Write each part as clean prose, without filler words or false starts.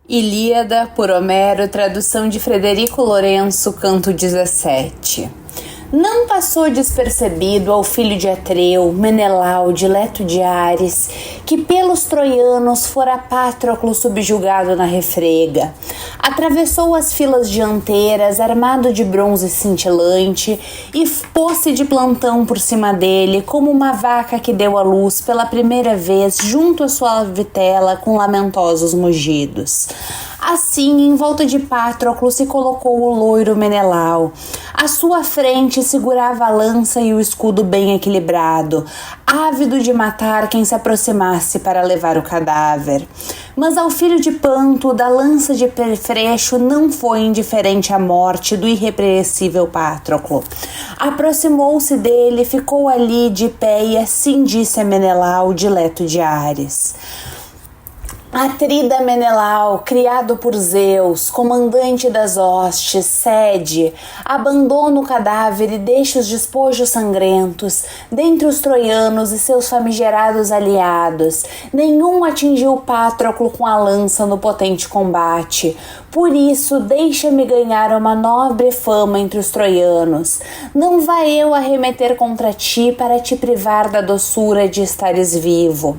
Ilíada, por Homero, tradução de Frederico Lourenço, canto 17. Não passou despercebido ao filho de Atreu, Menelau, dileto de Ares, que pelos troianos fora Patroclo subjugado na refrega. Atravessou as filas dianteiras, armado de bronze cintilante, e pôs-se de plantão por cima dele, como uma vaca que deu à luz pela primeira vez junto à sua vitela com lamentosos mugidos. Assim, em volta de Patroclo se colocou o loiro Menelau. À sua frente segurava a lança e o escudo bem equilibrado, ávido de matar quem se aproximasse para levar o cadáver. Mas ao filho de Panto, da lança de Freixo, não foi indiferente a morte do irrepreensível Patroclo. Aproximou-se dele, ficou ali de pé e assim disse a Menelau, dileto de Ares: Atrida Menelau, criado por Zeus, comandante das hostes, cede, abandona o cadáver e deixa os despojos sangrentos dentre os troianos e seus famigerados aliados. Nenhum atingiu Patroclo com a lança no potente combate. Por isso, deixa-me ganhar uma nobre fama entre os troianos. Não vá eu arremeter contra ti para te privar da doçura de estares vivo.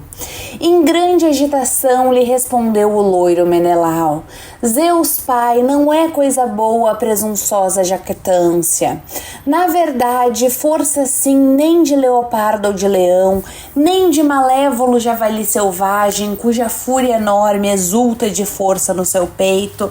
Em grande agitação lhe respondeu o loiro Menelau: Zeus pai, não é coisa boa a presunçosa jactância. Na verdade, força sim nem de leopardo ou de leão, nem de malévolo javali selvagem, cuja fúria enorme exulta de força no seu peito.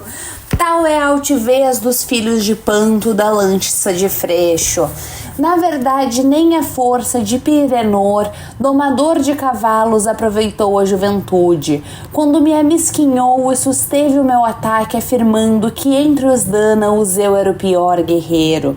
Tal é a altivez dos filhos de Panto, da lança de Freixo. Na verdade, nem a força de Pirenor, domador de cavalos, aproveitou a juventude, quando me amesquinhou e susteve o meu ataque, afirmando que entre os dânaos eu era o pior guerreiro.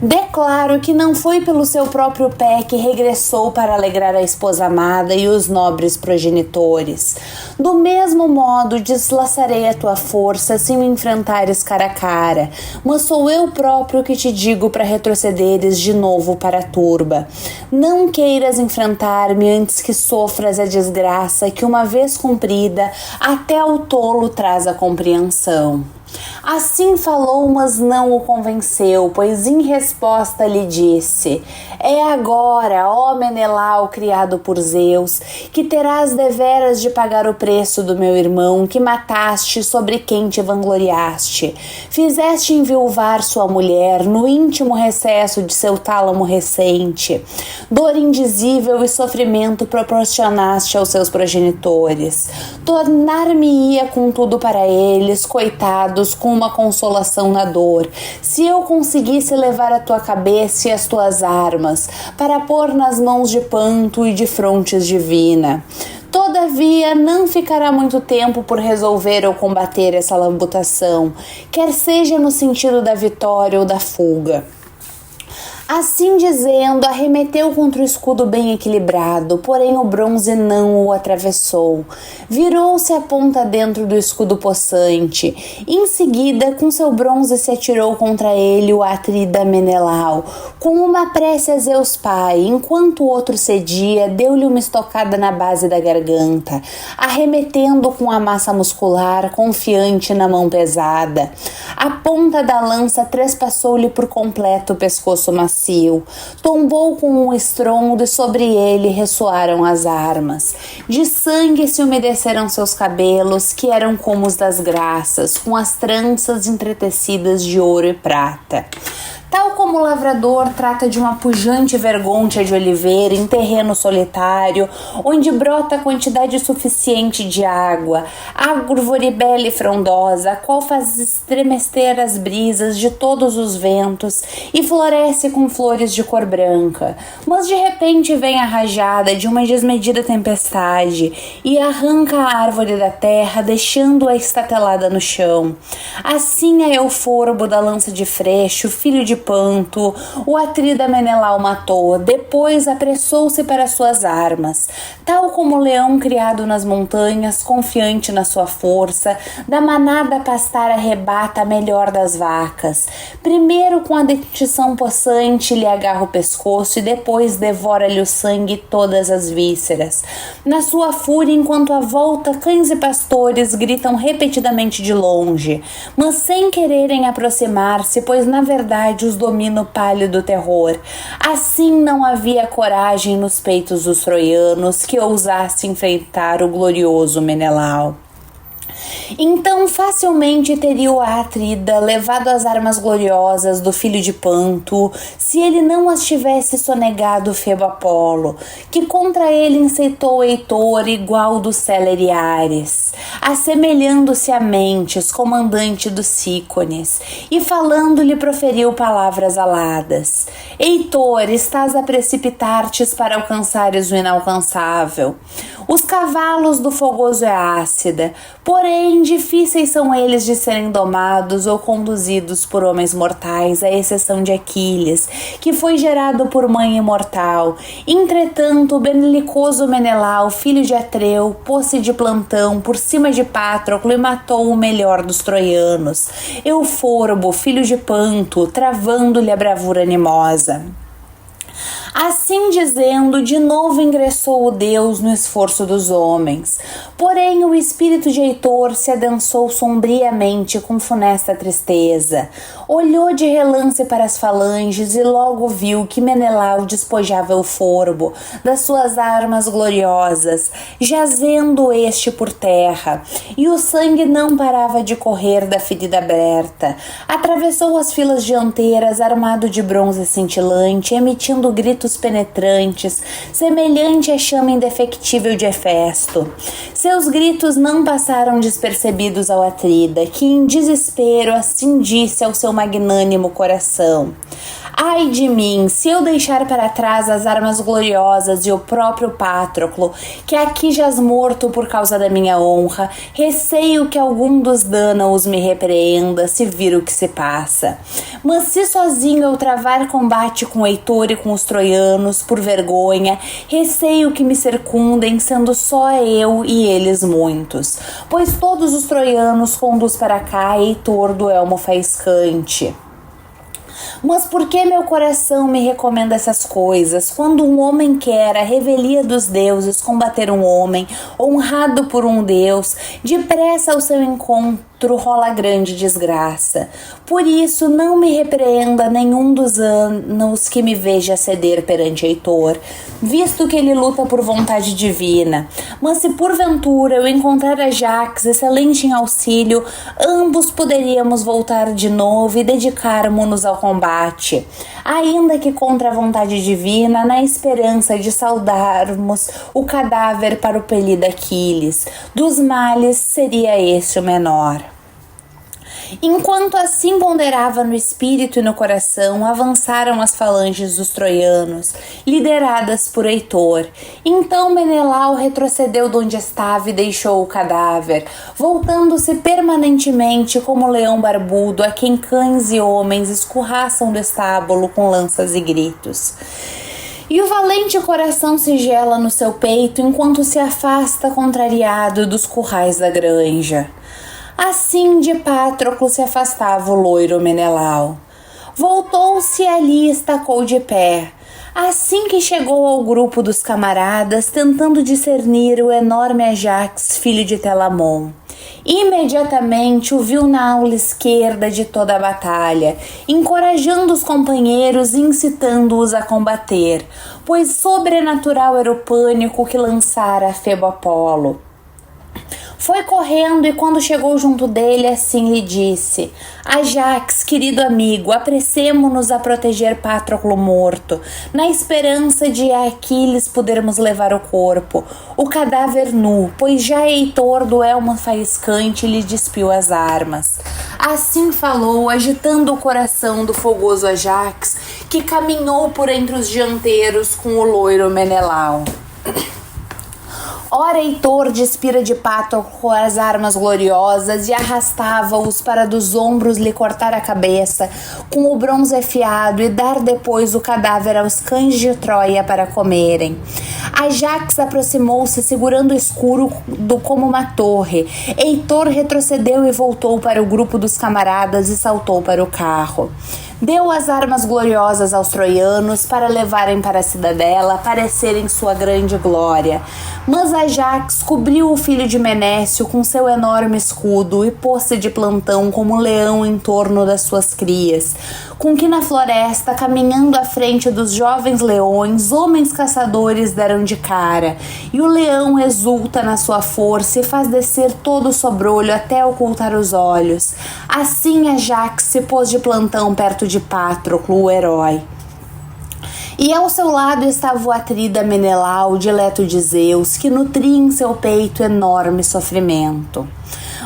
Declaro que não foi pelo seu próprio pé que regressou para alegrar a esposa amada e os nobres progenitores. Do mesmo modo, deslaçarei a tua força se me enfrentares cara a cara, mas sou eu próprio que te digo para retrocederes de novo para a turba. Não queiras enfrentar-me antes que sofras a desgraça que, uma vez cumprida, até ao tolo traz a compreensão. Assim falou, mas não o convenceu, pois em resposta lhe disse: É agora, ó Menelau, criado por Zeus, que terás deveras de pagar o preço do meu irmão, que mataste, sobre quem te vangloriaste. Fizeste enviuvar sua mulher no íntimo recesso de seu tálamo recente. Dor indizível e sofrimento proporcionaste aos seus progenitores. Tornar-me-ia contudo para eles, coitados, com uma consolação na dor, se eu conseguisse levar a tua cabeça e as tuas armas, para pôr nas mãos de Panto e de frontes divina. Todavia, não ficará muito tempo por resolver ou combater essa labutação, quer seja no sentido da vitória ou da fuga. Assim dizendo, arremeteu contra o escudo bem equilibrado, porém o bronze não o atravessou. Virou-se a ponta dentro do escudo possante. Em seguida, com seu bronze se atirou contra ele o atrida Menelau, com uma prece a Zeus pai. Enquanto o outro cedia, deu-lhe uma estocada na base da garganta, arremetendo com a massa muscular, confiante na mão pesada. A ponta da lança trespassou-lhe por completo o pescoço macio. Tombou com um estrondo e sobre ele ressoaram as armas. De sangue se umedeceram seus cabelos, que eram como os das graças, com as tranças entretecidas de ouro e prata. Tal como o lavrador trata de uma pujante vergôntia de oliveira em terreno solitário, onde brota quantidade suficiente de água, árvore bela e frondosa, a qual faz estremecer as brisas de todos os ventos e floresce com flores de cor branca. Mas de repente vem a rajada de uma desmedida tempestade e arranca a árvore da terra, deixando-a estatelada no chão. Assim é o forbo da lança de Freixo, filho de Panto, Panto, o atrida Menelau matou, depois apressou-se para suas armas. Tal como o leão criado nas montanhas, confiante na sua força, da manada pastar arrebata a melhor das vacas. Primeiro com a dentição possante lhe agarra o pescoço e depois devora-lhe o sangue e todas as vísceras. Na sua fúria, enquanto à volta cães e pastores gritam repetidamente de longe, mas sem quererem aproximar-se, pois na verdade os domina o pálido terror. Assim não havia coragem nos peitos dos troianos que ousasse enfrentar o glorioso Menelau. Então facilmente teria o Atrida levado as armas gloriosas do filho de Panto, se ele não as tivesse sonegado Febo Apolo, que contra ele incitou Heitor igual do célere Ares, assemelhando-se a Mentes, comandante dos Cícones, e falando-lhe proferiu palavras aladas. Heitor, estás a precipitar-te para alcançares o inalcançável. Os cavalos do fogoso é ácida, porém difíceis são eles de serem domados ou conduzidos por homens mortais, à exceção de Aquiles, que foi gerado por mãe imortal. Entretanto, o belicoso Menelau, filho de Atreu, pôs-se de plantão por cima de Patroclo e matou o melhor dos troianos, Euforbo, filho de Panto, travando-lhe a bravura animosa. Assim dizendo, de novo ingressou o Deus no esforço dos homens. Porém, o espírito de Heitor se adensou sombriamente com funesta tristeza. Olhou de relance para as falanges e logo viu que Menelau despojava Euforbo das suas armas gloriosas, jazendo este por terra, e o sangue não parava de correr da ferida aberta. Atravessou as filas dianteiras armado de bronze cintilante, emitindo gritos penetrantes, semelhante à chama indefectível de Hefesto. Seus gritos não passaram despercebidos ao Atrida, que em desespero assim disse ao seu magnânimo coração: ai de mim, se eu deixar para trás as armas gloriosas e o próprio Patroclo, que aqui jaz morto por causa da minha honra, receio que algum dos Dânaos me repreenda se vir o que se passa. Mas se sozinho eu travar combate com Heitor e com os troianos, por vergonha, receio que me circundem, sendo só eu e eles muitos. Pois todos os troianos conduz para cá Heitor do elmo faiscante. Mas por que meu coração me recomenda essas coisas? Quando um homem quer a revelia dos deuses combater um homem, honrado por um deus, depressa ao seu encontro rola grande desgraça. Por isso não me repreenda nenhum dos anos que me veja ceder perante Heitor, visto que ele luta por vontade divina. Mas se porventura eu encontrar Ajax excelente em auxílio, ambos poderíamos voltar de novo e dedicarmos-nos ao combate, ainda que contra a vontade divina, na esperança de saudarmos o cadáver para o pelido Aquiles. Dos males seria este o menor. Enquanto assim ponderava no espírito e no coração, avançaram as falanges dos troianos, lideradas por Heitor. Então Menelau retrocedeu de onde estava e deixou o cadáver, voltando-se permanentemente como leão barbudo, a quem cães e homens escorraçam do estábulo com lanças e gritos. E o valente coração se gela no seu peito enquanto se afasta contrariado dos currais da granja. Assim de Patroclo se afastava o loiro Menelau. Voltou-se ali e estacou de pé. Assim que chegou ao grupo dos camaradas, tentando discernir o enorme Ajax, filho de Telamon. Imediatamente o viu na aula esquerda de toda a batalha, encorajando os companheiros e incitando-os a combater, pois sobrenatural era o pânico que lançara Febo Apolo. Foi correndo e quando chegou junto dele, assim lhe disse: Ajax, querido amigo, apressemo-nos a proteger Patroclo morto, na esperança de a Aquiles podermos levar o corpo, o cadáver nu, pois já Heitor do elmo faiscante lhe despiu as armas. Assim falou, agitando o coração do fogoso Ajax, que caminhou por entre os dianteiros com o loiro Menelau. Ora Heitor despira de Patroclo as armas gloriosas e arrastava-os para dos ombros lhe cortar a cabeça com o bronze afiado e dar depois o cadáver aos cães de Troia para comerem. Ajax aproximou-se segurando o escudo como uma torre. Heitor retrocedeu e voltou para o grupo dos camaradas e saltou para o carro. Deu as armas gloriosas aos troianos para levarem para a cidadela, parecerem sua grande glória. Mas Ajax cobriu o filho de Menécio com seu enorme escudo e pôs-se de plantão como um leão em torno das suas crias, com que na floresta, caminhando à frente dos jovens leões, homens caçadores deram de cara, e o leão exulta na sua força e faz descer todo o sobrolho até ocultar os olhos. Assim Ajax se pôs de plantão perto de Patroclo, o herói. E ao seu lado estava o atrida Menelau, dileto de Zeus, que nutria em seu peito enorme sofrimento.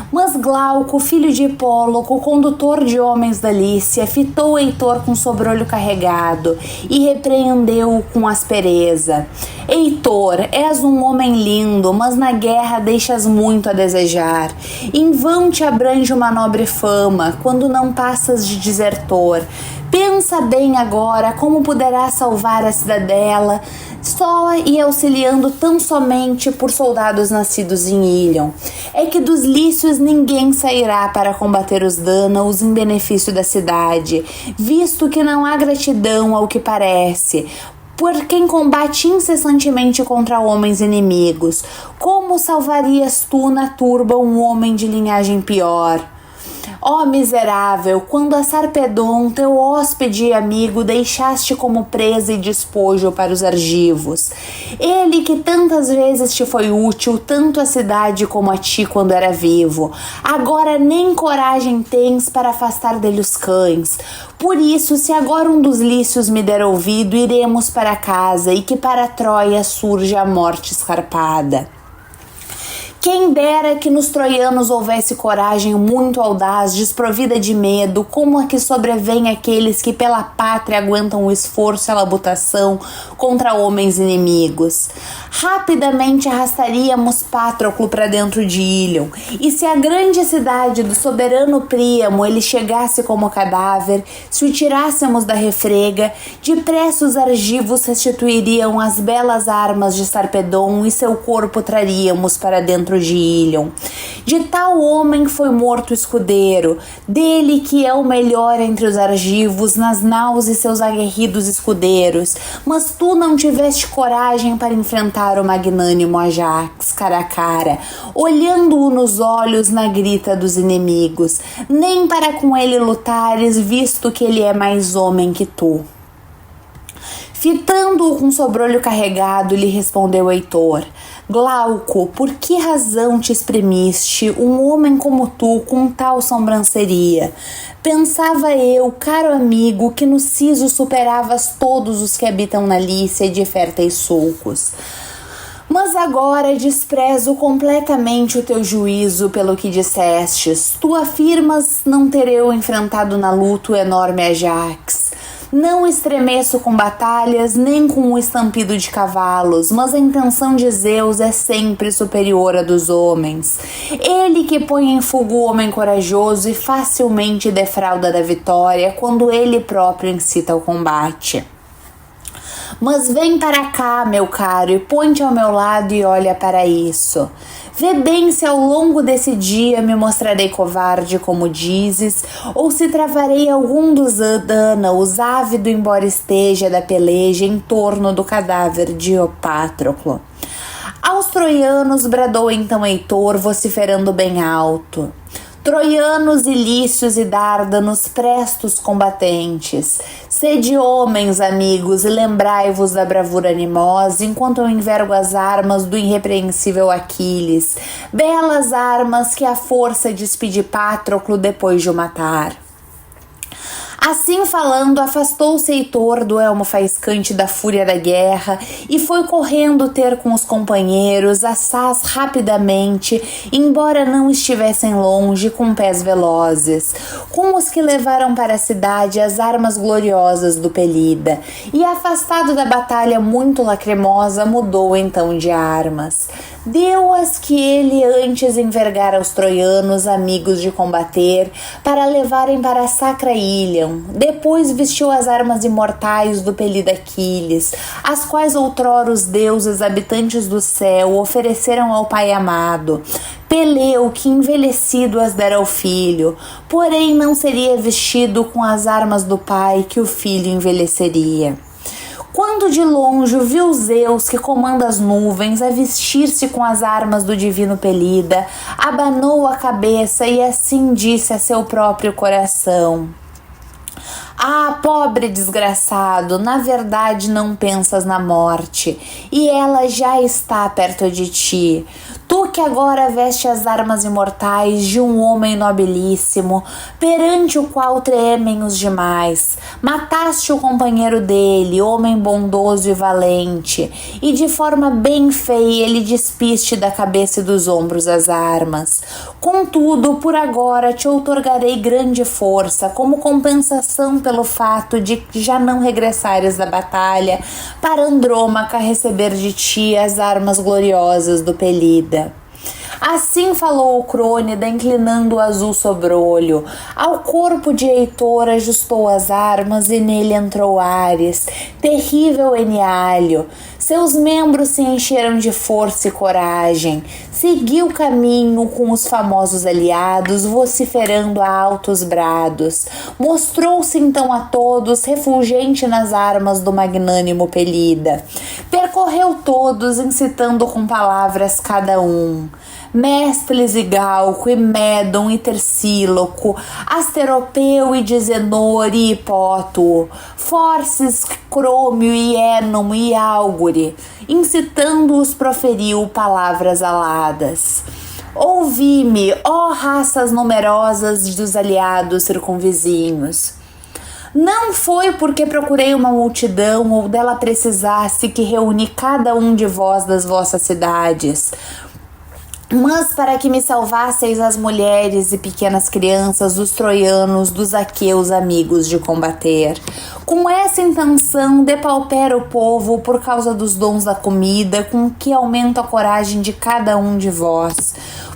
Mas Glauco, filho de Hipóloco, condutor de homens da Lícia, fitou Heitor com sobrolho carregado e repreendeu-o com aspereza. Heitor, és um homem lindo, mas na guerra deixas muito a desejar. Em vão te abrange uma nobre fama, quando não passas de desertor. Pensa bem agora como poderás salvar a cidadela, só e auxiliando tão somente por soldados nascidos em Ílion. É que dos lícios ninguém sairá para combater os dânaos em benefício da cidade, visto que não há gratidão ao que parece, por quem combate incessantemente contra homens inimigos. Como salvarias tu na turba um homem de linhagem pior? Ó miserável, quando a Sarpedon, teu hóspede e amigo, deixaste como presa e despojo para os argivos. Ele que tantas vezes te foi útil, tanto à cidade como a ti quando era vivo, agora nem coragem tens para afastar dele os cães. Por isso, se agora um dos lícios me der ouvido, iremos para casa, e que para Troia surja a morte escarpada. Quem dera que nos troianos houvesse coragem muito audaz, desprovida de medo, como a que sobrevém aqueles que pela pátria aguentam o esforço e a labutação contra homens inimigos. Rapidamente arrastaríamos Patroclo para dentro de Ílion, e se a grande cidade do soberano Príamo ele chegasse como cadáver, se o tirássemos da refrega, depressa os argivos restituiriam as belas armas de Sarpedon e seu corpo traríamos para dentro de Ílion. De tal homem foi morto o escudeiro, dele que é o melhor entre os argivos, nas naus e seus aguerridos escudeiros, mas tu não tiveste coragem para enfrentar o magnânimo Ajax cara a cara, olhando-o nos olhos na grita dos inimigos, nem para com ele lutares, visto que ele é mais homem que tu. Fitando-o com sobrolho carregado, lhe respondeu Heitor: Glauco, por que razão te exprimiste, um homem como tu, com tal sobranceria? Pensava eu, caro amigo, que no siso superavas todos os que habitam na Lícia de férteis sulcos. Mas agora desprezo completamente o teu juízo pelo que dissestes. Tu afirmas não ter eu enfrentado na luta o enorme Ajax. Não estremeço com batalhas, nem com o estampido de cavalos, mas a intenção de Zeus é sempre superior à dos homens. Ele que põe em fuga o homem corajoso e facilmente defrauda da vitória quando ele próprio incita o combate. Mas vem para cá, meu caro, e põe-te ao meu lado e olha para isso. Vê bem se ao longo desse dia me mostrarei covarde, como dizes, ou se travarei algum dos dânaos, ávido embora esteja da peleja em torno do cadáver de Patroclo. Aos troianos bradou então Heitor, vociferando bem alto: Troianos, ilícios e dárdanos, prestos combatentes, sede homens, amigos, e lembrai-vos da bravura animosa, enquanto eu envergo as armas do irrepreensível Aquiles, belas armas que a força despede Patroclo depois de o matar. Assim falando, afastou-se Heitor do elmo faiscante da fúria da guerra e foi correndo ter com os companheiros, assaz rapidamente, embora não estivessem longe, com pés velozes, com os que levaram para a cidade as armas gloriosas do Pelida, e afastado da batalha muito lacrimosa, mudou então de armas. Deu as que ele antes envergara aos troianos, amigos de combater, para levarem para a sacra Ilion. Depois vestiu as armas imortais do pelido Aquiles, as quais outrora os deuses habitantes do céu ofereceram ao pai amado. Peleu, que envelhecido as dera ao filho, porém não seria vestido com as armas do pai que o filho envelheceria. Quando de longe viu Zeus, que comanda as nuvens, a vestir-se com as armas do divino Pelida, abanou a cabeça e assim disse a seu próprio coração: Ah, pobre desgraçado, na verdade não pensas na morte, e ela já está perto de ti. Tu que agora veste as armas imortais de um homem nobilíssimo, perante o qual tremem os demais. Mataste o companheiro dele, homem bondoso e valente, e de forma bem feia lhe despiste da cabeça e dos ombros as armas. Contudo, por agora te outorgarei grande força, como compensação pelo fato de já não regressares da batalha, para Andrômaca receber de ti as armas gloriosas do Pelida. Assim falou o Crônida, inclinando o azul sobrolho. Ao corpo de Heitor ajustou as armas e nele entrou Ares, terrível Enealho. Seus membros se encheram de força e coragem. Seguiu o caminho com os famosos aliados, vociferando a altos brados. Mostrou-se então a todos, refulgente nas armas do magnânimo Pelida. Percorreu todos, incitando com palavras cada um. Mestles e Galco, e Médon e Tersíloco, Asteropeu e Dizenor e Hipótuo, Forces, Crômio e Énomo e Álgore, incitando-os proferiu palavras aladas. Ouvi-me, ó raças numerosas dos aliados circunvizinhos. Não foi porque procurei uma multidão ou dela precisasse que reuni cada um de vós das vossas cidades, mas para que me salvasseis as mulheres e pequenas crianças, dos troianos, dos aqueus amigos de combater. Com essa intenção, depaupera o povo por causa dos dons da comida, com que aumento a coragem de cada um de vós.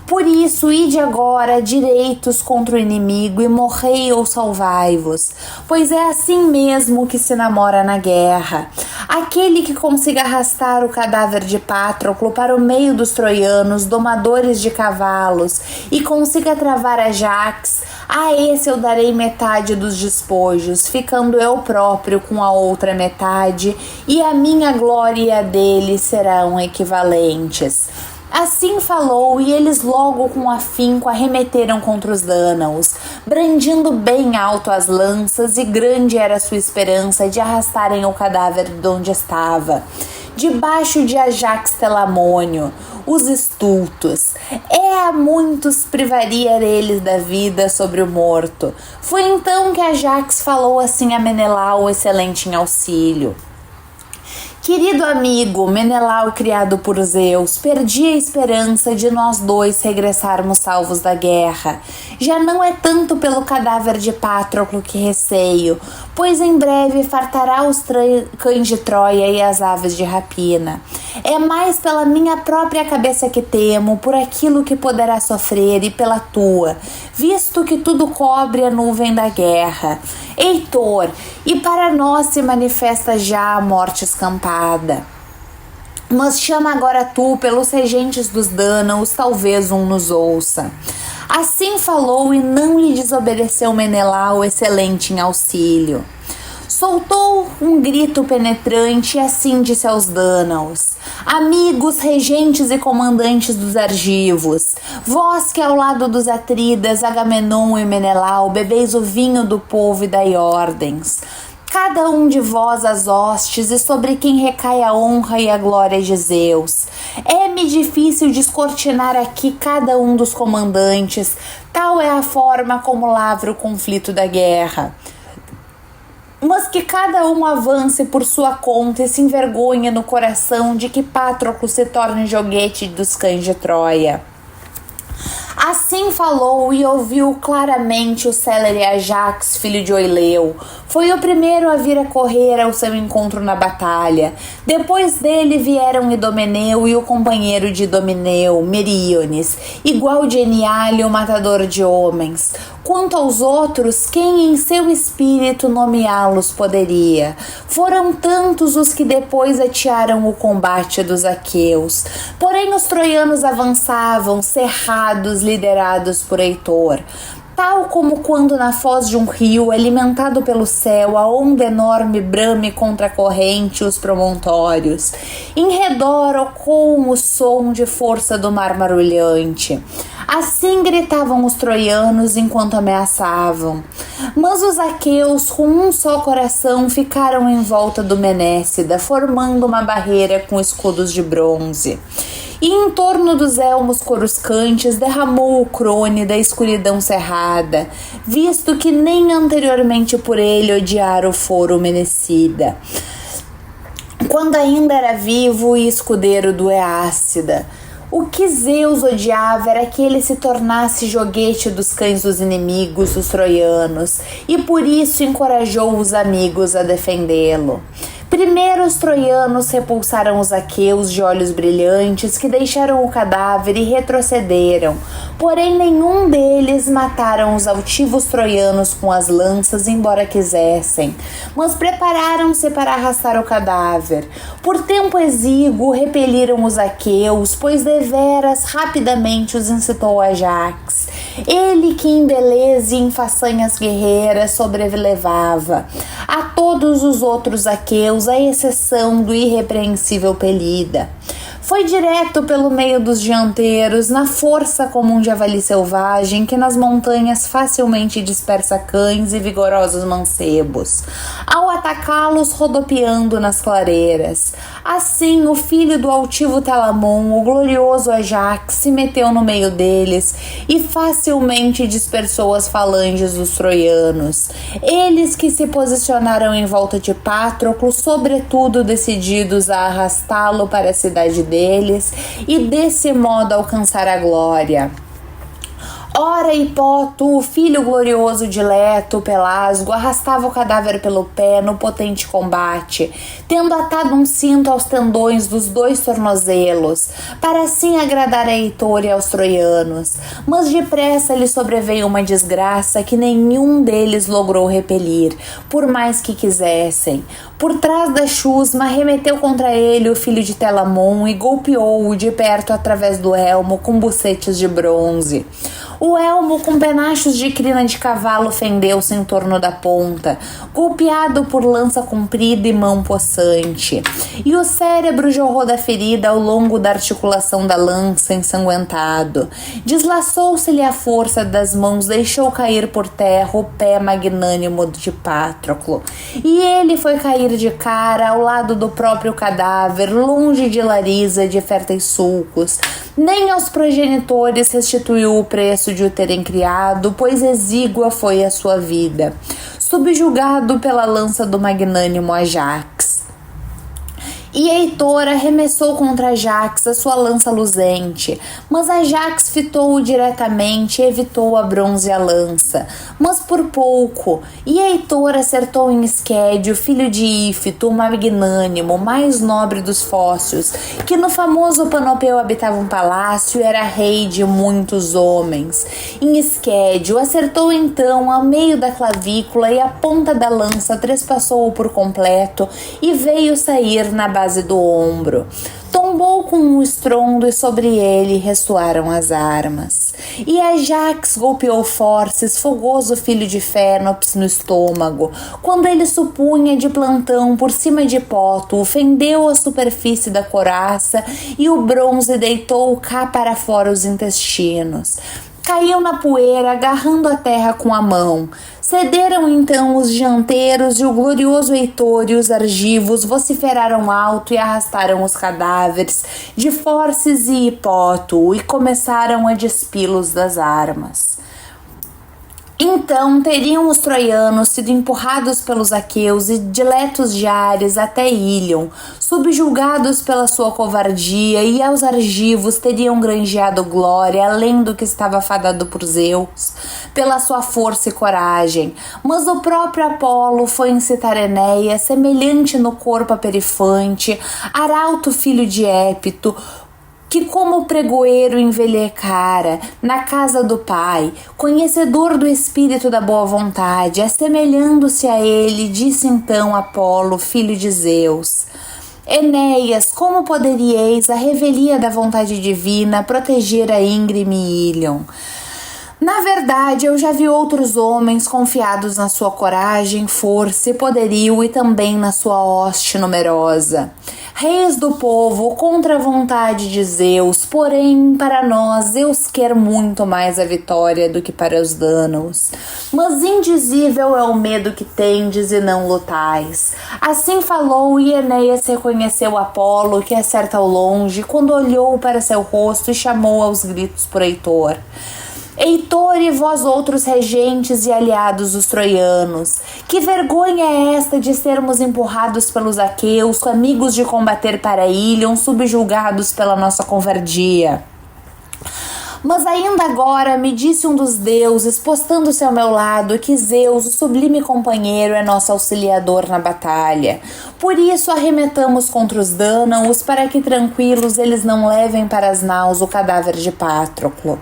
Por isso, ide agora direitos contra o inimigo e morrei ou salvai-vos, pois é assim mesmo que se namora na guerra. Aquele que consiga arrastar o cadáver de Patroclo para o meio dos troianos, domadores de cavalos, e consiga travar Ajax, a esse eu darei metade dos despojos, ficando eu próprio com a outra metade, e a minha glória e a dele serão equivalentes. Assim falou, e eles logo com afinco arremeteram contra os dânaos, brandindo bem alto as lanças, e grande era a sua esperança de arrastarem o cadáver de onde estava, debaixo de Ajax Telamônio, os estultos. A muitos privaria eles da vida sobre o morto. Foi então que Ajax falou assim a Menelau, excelente em auxílio: Querido amigo, Menelau criado por Zeus, perdi a esperança de nós dois regressarmos salvos da guerra. Já não é tanto pelo cadáver de Patroclo que receio, pois em breve fartará os cães de Troia e as aves de rapina. É mais pela minha própria cabeça que temo, por aquilo que poderá sofrer e pela tua, visto que tudo cobre a nuvem da guerra. Heitor, e para nós se manifesta já a morte escampada. Mas chama agora tu pelos regentes dos dânaos, talvez um nos ouça. Assim falou e não lhe desobedeceu Menelau, excelente em auxílio. Soltou um grito penetrante e assim disse aos dânaos: Amigos, regentes e comandantes dos argivos, vós que ao lado dos atridas, Agamenon e Menelau, bebeis o vinho do povo e dai ordens. Cada um de vós as hostes, e sobre quem recai a honra e a glória de Zeus. É-me difícil descortinar aqui cada um dos comandantes, tal é a forma como lavra o conflito da guerra. Mas que cada um avance por sua conta e se envergonhe no coração de que Patroclo se torne joguete dos cães de Troia. Assim falou e ouviu claramente o célere Ajax, filho de Oileu. Foi o primeiro a vir a correr ao seu encontro na batalha. Depois dele vieram Idomeneu e o companheiro de Idomeneu, Meríones, igual de Eniale, o matador de homens. Quanto aos outros, quem em seu espírito nomeá-los poderia? Foram tantos os que depois atearam o combate dos aqueus. Porém os troianos avançavam, cerrados, liderados por Heitor. Tal como quando na foz de um rio, alimentado pelo céu, a onda enorme brame contra a corrente e os promontórios. Em redor ecoou o som de força do mar marulhante. Assim gritavam os troianos enquanto ameaçavam. Mas os aqueus, com um só coração, ficaram em volta do Menécida, formando uma barreira com escudos de bronze. E em torno dos elmos coruscantes derramou o crone da escuridão cerrada, visto que nem anteriormente por ele odiara o foro Menecida, quando ainda era vivo e escudeiro do Eácida. O que Zeus odiava era que ele se tornasse joguete dos cães dos inimigos, os troianos, e por isso encorajou os amigos a defendê-lo. Primeiro os troianos repulsaram os aqueus de olhos brilhantes, que deixaram o cadáver e retrocederam. Porém nenhum deles mataram os altivos troianos com as lanças, embora quisessem, mas prepararam-se para arrastar o cadáver. Por tempo exíguo repeliram os aqueus, pois deveras rapidamente os incitou Ajax. Ele que em beleza e em façanhas guerreiras sobrelevava a todos os outros aqueus, à exceção do irrepreensível Pelida. Foi direto pelo meio dos dianteiros, na força como um javali selvagem que nas montanhas facilmente dispersa cães e vigorosos mancebos, ao atacá-los rodopiando nas clareiras. Assim, o filho do altivo Telamon, o glorioso Ajax, se meteu no meio deles e facilmente dispersou as falanges dos troianos. Eles que se posicionaram em volta de Patroclo, sobretudo decididos a arrastá-lo para a cidade deles e desse modo alcançar a glória. Ora, Hipoto, o filho glorioso de Leto, Pelasgo, arrastava o cadáver pelo pé no potente combate, tendo atado um cinto aos tendões dos 2 tornozelos, para assim agradar a Heitor e aos troianos. Mas depressa lhe sobreveio uma desgraça que nenhum deles logrou repelir, por mais que quisessem. Por trás da chusma, remeteu contra ele o filho de Telamon e golpeou-o de perto através do elmo com bucetes de bronze. O elmo com penachos de crina de cavalo fendeu-se em torno da ponta, golpeado por lança comprida e mão possante. E o cérebro jorrou da ferida ao longo da articulação da lança, ensanguentado. Deslaçou-se-lhe a força das mãos, deixou cair por terra o pé magnânimo de Patroclo. E ele foi cair de cara ao lado do próprio cadáver, longe de Larisa de férteis sulcos. Nem aos progenitores restituiu o preço de o terem criado, pois exígua foi a sua vida, subjugado pela lança do magnânimo Ajax. E Heitor arremessou contra Ajax a sua lança luzente, mas Ajax fitou-o diretamente e evitou a bronze e a lança, mas por pouco, e Heitor acertou em Esquédio, filho de Ífito, o magnânimo, mais nobre dos fócios, que no famoso Panopeu habitava um palácio e era rei de muitos homens. Em Esquédio, acertou então ao meio da clavícula e a ponta da lança trespassou-o por completo e veio sair na base do ombro. Tombou com um estrondo e sobre ele ressoaram as armas. E Ajax golpeou Forces, fogoso filho de Fénops, no estômago, quando ele supunha de plantão por cima de Poto, fendeu a superfície da coraça e o bronze deitou cá para fora os intestinos. Caiu na poeira, agarrando a terra com a mão. Cederam então os dianteiros e o glorioso Heitor e os argivos vociferaram alto e arrastaram os cadáveres de Forces e Hipoto e começaram a despi-los das armas. Então teriam os troianos sido empurrados pelos aqueus e diletos de Ares até Ílion, subjugados pela sua covardia, e aos argivos teriam granjeado glória além do que estava fadado por Zeus, pela sua força e coragem. Mas o próprio Apolo foi incitar Enéas, semelhante no corpo a Perifante, arauto filho de Épito, que como pregoeiro envelhecara na casa do pai, conhecedor do espírito da boa vontade, assemelhando-se a ele, disse então Apolo, filho de Zeus: Enéas, como poderíeis, a revelia da vontade divina, proteger a íngreme Ílion? Na verdade, eu já vi outros homens confiados na sua coragem, força e poderio e também na sua hoste numerosa. Reis do povo contra a vontade de Zeus, porém, para nós, Zeus quer muito mais a vitória do que para os dânaos. Mas indizível é o medo que tendes e não lutais. Assim falou e Enéas reconheceu Apolo, que acerta ao longe, quando olhou para seu rosto e chamou aos gritos por Heitor. Heitor e vós outros regentes e aliados dos troianos, que vergonha é esta de sermos empurrados pelos aqueus, amigos de combater para Ílion, subjugados pela nossa covardia? Mas ainda agora me disse um dos deuses, postando-se ao meu lado, que Zeus, o sublime companheiro, é nosso auxiliador na batalha. Por isso arremetamos contra os dânaos, para que tranquilos eles não levem para as naus o cadáver de Patroclo.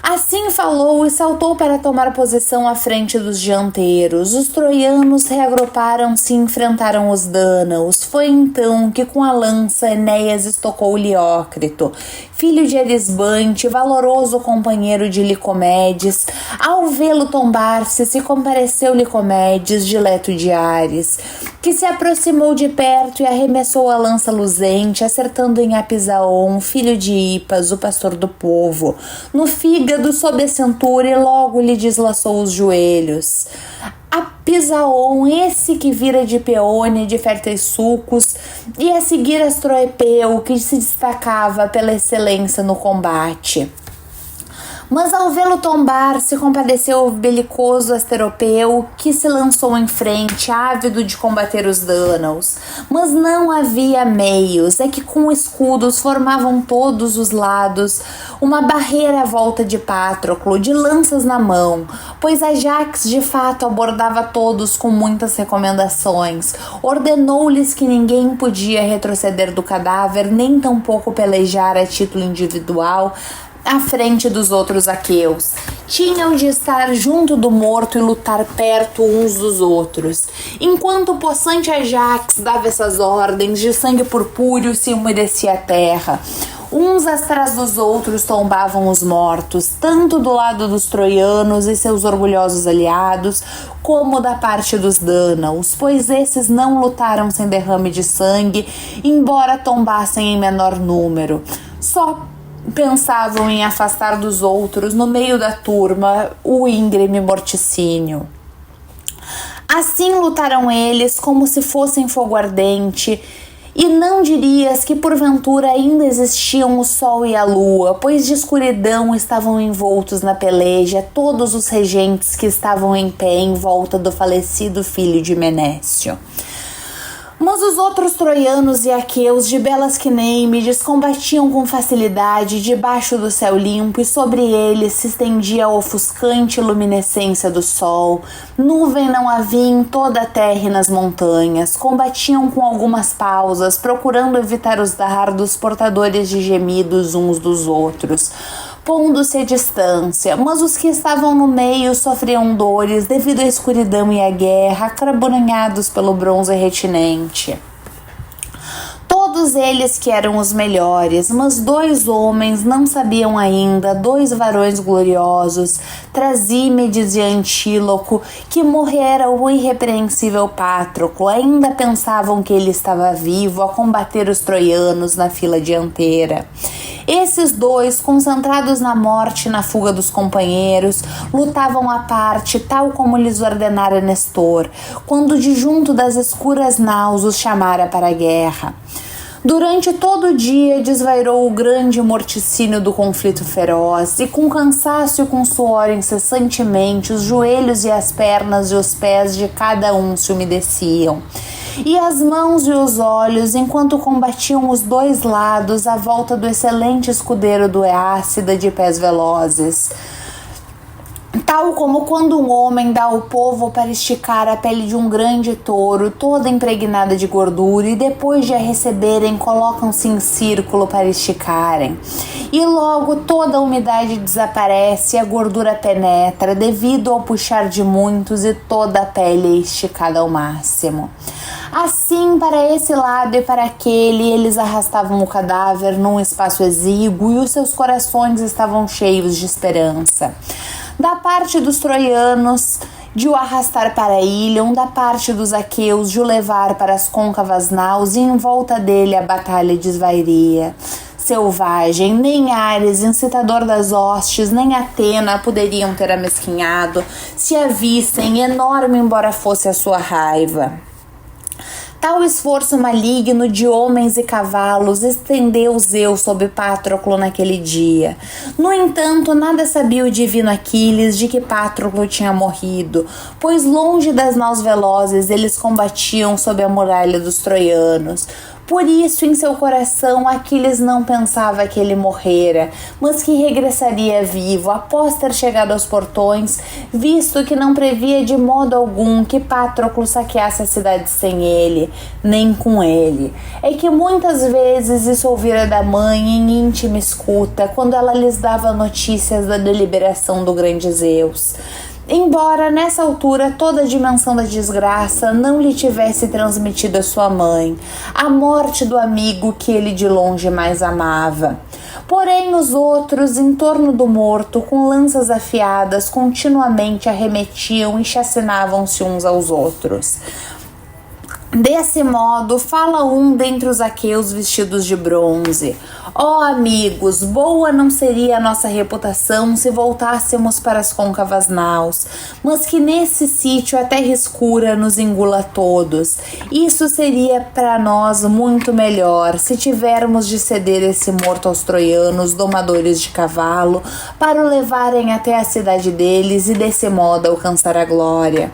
Assim falou e saltou para tomar posição à frente dos dianteiros. Os troianos reagruparam-se e enfrentaram os dânaos. Foi então que com a lança Enéas estocou Liócrito, filho de Erisbante, valoroso companheiro de Licomedes. Ao vê-lo tombar-se, se compareceu Licomedes, dileto de Ares, que se aproximou de perto e arremessou a lança luzente, acertando em Apisaon, filho de Ipas, o pastor do povo, no fígado sob a cintura, e logo lhe deslaçou os joelhos. Apisaon, esse que vira de Peone de férteis sulcos, e a seguir Astroepeu, que se destacava pela excelência no combate. Mas ao vê-lo tombar, se compadeceu o belicoso Asteropeu, que se lançou em frente, ávido de combater os dânaos. Mas não havia meios, é que com escudos formavam todos os lados uma barreira à volta de Patroclo, de lanças na mão, pois Ajax de fato abordava todos com muitas recomendações. Ordenou-lhes que ninguém podia retroceder do cadáver, nem tampouco pelejar a título individual à frente dos outros aqueus. Tinham de estar junto do morto e lutar perto uns dos outros. Enquanto o possante Ajax dava essas ordens, de sangue purpúreo se umedecia a terra. Uns atrás dos outros tombavam os mortos, tanto do lado dos troianos e seus orgulhosos aliados, como da parte dos dânaos, pois esses não lutaram sem derrame de sangue, embora tombassem em menor número. Só pensavam em afastar dos outros, no meio da turma, o íngreme morticínio. Assim lutaram eles como se fossem fogo ardente, e não dirias que porventura ainda existiam o sol e a lua, pois de escuridão estavam envoltos na peleja todos os regentes que estavam em pé em volta do falecido filho de Menécio. Mas os outros troianos e aqueus de belas quinêmides combatiam com facilidade debaixo do céu limpo, e sobre eles se estendia a ofuscante luminescência do sol. Nuvem não havia em toda a terra e nas montanhas. Combatiam com algumas pausas, procurando evitar os dardos portadores de gemidos uns dos outros, pondo-se à distância, mas os que estavam no meio sofriam dores devido à escuridão e à guerra, acabrunhados pelo bronze retinente. Todos eles que eram os melhores, mas dois homens não sabiam ainda, dois varões gloriosos, Trasímedes e Antíloco, que morrera o irrepreensível Patroclo, ainda pensavam que ele estava vivo a combater os troianos na fila dianteira. Esses dois, concentrados na morte e na fuga dos companheiros, lutavam à parte, tal como lhes ordenara Nestor, quando de junto das escuras naus os chamara para a guerra. Durante todo o dia desvairou o grande morticínio do conflito feroz, e com cansaço e com suor incessantemente, os joelhos e as pernas e os pés de cada um se umedeciam, e as mãos e os olhos, enquanto combatiam os dois lados à volta do excelente escudeiro do Eácida de pés velozes. Tal como quando um homem dá ao povo para esticar a pele de um grande touro, toda impregnada de gordura, e depois de a receberem, colocam-se em círculo para esticarem. E logo toda a umidade desaparece e a gordura penetra, devido ao puxar de muitos, e toda a pele é esticada ao máximo. Assim, para esse lado e para aquele, eles arrastavam o cadáver num espaço exíguo, e os seus corações estavam cheios de esperança. Da parte dos troianos, de o arrastar para a ilha, da parte dos aqueus, de o levar para as côncavas naus, e em volta dele a batalha desvairia. Selvagem, nem Ares, incitador das hostes, nem Atena poderiam ter amesquinhado, se a vissem, enorme embora fosse a sua raiva. Tal esforço maligno de homens e cavalos estendeu Zeus sobre Patroclo naquele dia. No entanto, nada sabia o divino Aquiles de que Patroclo tinha morrido, pois longe das naus velozes eles combatiam sob a muralha dos troianos. Por isso, em seu coração, Aquiles não pensava que ele morrera, mas que regressaria vivo após ter chegado aos portões, visto que não previa de modo algum que Patroclo saqueasse a cidade sem ele, nem com ele. É que muitas vezes isso ouvira da mãe em íntima escuta, quando ela lhes dava notícias da deliberação do grande Zeus. Embora nessa altura toda a dimensão da desgraça não lhe tivesse transmitido a sua mãe, a morte do amigo que ele de longe mais amava. Porém, os outros, em torno do morto, com lanças afiadas, continuamente arremetiam e chacinavam-se uns aos outros. Desse modo, fala um dentre os aqueus vestidos de bronze: ó amigos, boa não seria a nossa reputação se voltássemos para as côncavas naus, mas que nesse sítio a terra escura nos engula todos. Isso seria para nós muito melhor, se tivermos de ceder esse morto aos troianos, domadores de cavalo, para o levarem até a cidade deles e desse modo alcançar a glória.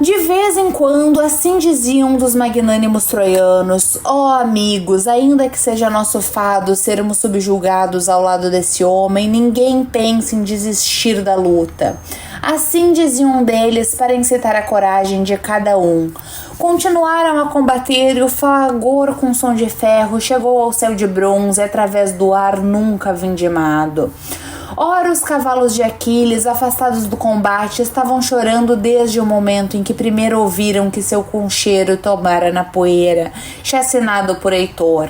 De vez em quando, assim diziam um dos magnânimos troianos: ó amigos, ainda que seja nosso fado sermos subjugados ao lado desse homem, ninguém pense em desistir da luta. Assim diziam um deles para incitar a coragem de cada um. Continuaram a combater e o fragor com som de ferro chegou ao céu de bronze através do ar nunca vindimado. Ora, os cavalos de Aquiles, afastados do combate, estavam chorando desde o momento em que primeiro ouviram que seu concheiro tomara na poeira, chacinado por Heitor.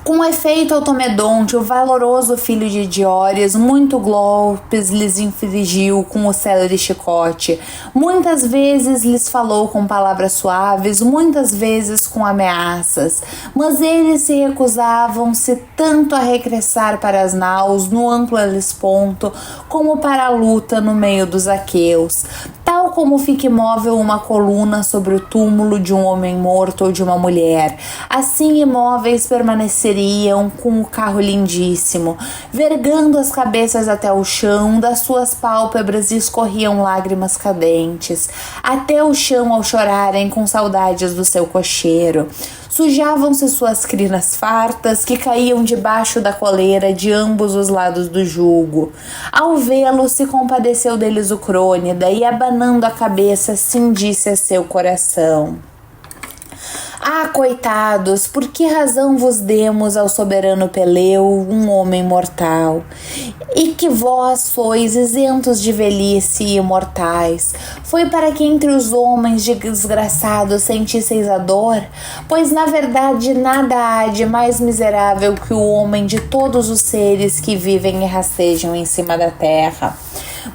Com efeito, Automedonte, o valoroso filho de Diores, muito golpes lhes infligiu com o célere chicote. Muitas vezes lhes falou com palavras suaves, muitas vezes com ameaças. Mas eles se recusavam-se tanto a regressar para as naus, no amplo Helesponto, como para a luta no meio dos aqueus. Tal como fica imóvel uma coluna sobre o túmulo de um homem morto ou de uma mulher, assim imóveis permaneceriam com o carro lindíssimo, vergando as cabeças até o chão, das suas pálpebras escorriam lágrimas cadentes, até o chão ao chorarem com saudades do seu cocheiro. Sujavam-se suas crinas fartas, que caíam debaixo da coleira de ambos os lados do jugo. Ao vê-lo, se compadeceu deles o Crônida, e abanando a cabeça, assim disse a seu coração: ah, coitados, por que razão vos demos ao soberano Peleu, um homem mortal? E que vós sois isentos de velhice e imortais? Foi para que entre os homens desgraçados sentisseis a dor? Pois na verdade nada há de mais miserável que o homem de todos os seres que vivem e rastejam em cima da terra.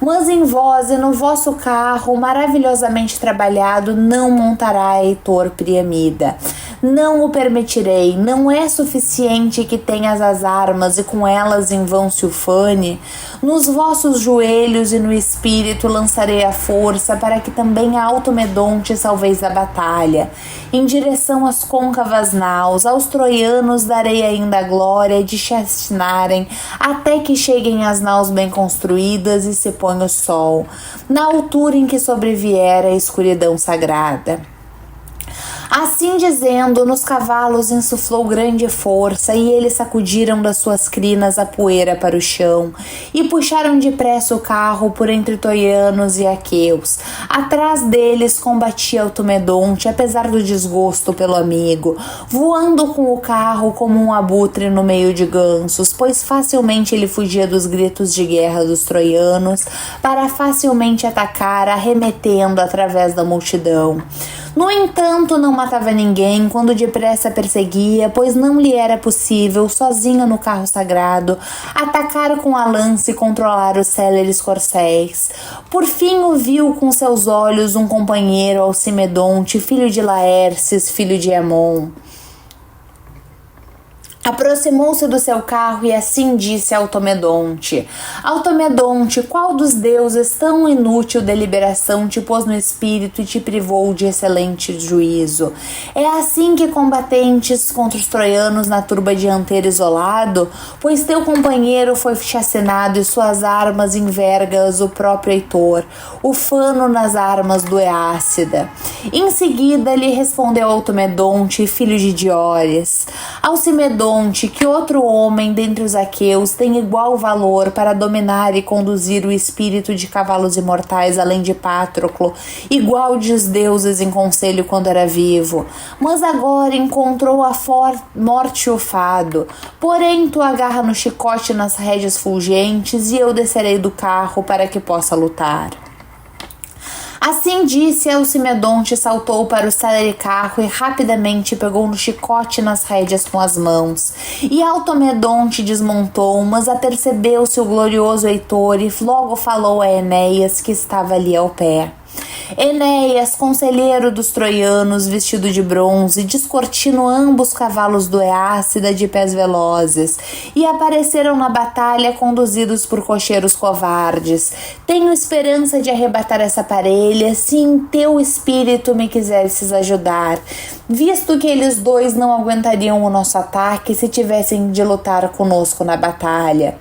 Mas em vós e no vosso carro maravilhosamente trabalhado não montará Heitor Priamida. Não o permitirei. Não é suficiente que tenhas as armas e com elas em vão se ufane. Nos vossos joelhos e no espírito lançarei a força para que também Automedonte salveis da batalha. Em direção às côncavas naus, aos troianos darei ainda a glória de chacinarem até que cheguem as naus bem construídas e se ponha o sol, na altura em que sobrevier a escuridão sagrada. Assim dizendo, nos cavalos insuflou grande força, e eles sacudiram das suas crinas a poeira para o chão, e puxaram depressa o carro por entre troianos e aqueus. Atrás deles combatia Automedonte, apesar do desgosto pelo amigo, voando com o carro como um abutre no meio de gansos, pois facilmente ele fugia dos gritos de guerra dos troianos, para facilmente atacar, arremetendo através da multidão. No entanto, não matava ninguém quando depressa perseguia, pois não lhe era possível, sozinho no carro sagrado, atacar com a lança e controlar os céleres corcéis. Por fim o viu com seus olhos um companheiro, Alcimedonte, filho de Laérces, filho de Amon. Aproximou-se do seu carro e assim disse a Automedonte: Automedonte, qual dos deuses tão inútil deliberação te pôs no espírito e te privou de excelente juízo? É assim que combatentes contra os troianos na turba dianteira isolado? Pois teu companheiro foi chacinado e suas armas envergas o próprio Heitor, ufano nas armas do Eácida. Em seguida lhe respondeu Automedonte, filho de Diores: Alcimedonte, que outro homem dentre os aqueus tem igual valor para dominar e conduzir o espírito de cavalos imortais além de Patroclo, igual de os deuses em conselho quando era vivo, mas agora encontrou a morte o fado. Porém tu agarra no chicote nas rédeas fulgentes e eu descerei do carro para que possa lutar. Assim disse, Alcimedonte saltou para o célere carro e rapidamente pegou no chicote nas rédeas com as mãos. E Automedonte desmontou, mas apercebeu-se o glorioso Heitor e logo falou a Enéas, que estava ali ao pé. Enéas, conselheiro dos troianos, vestido de bronze, descortinou ambos cavalos do Eácida de pés velozes, e apareceram na batalha conduzidos por cocheiros covardes. Tenho esperança de arrebatar essa parelha, se em teu espírito me quisesses ajudar, visto que eles dois não aguentariam o nosso ataque se tivessem de lutar conosco na batalha.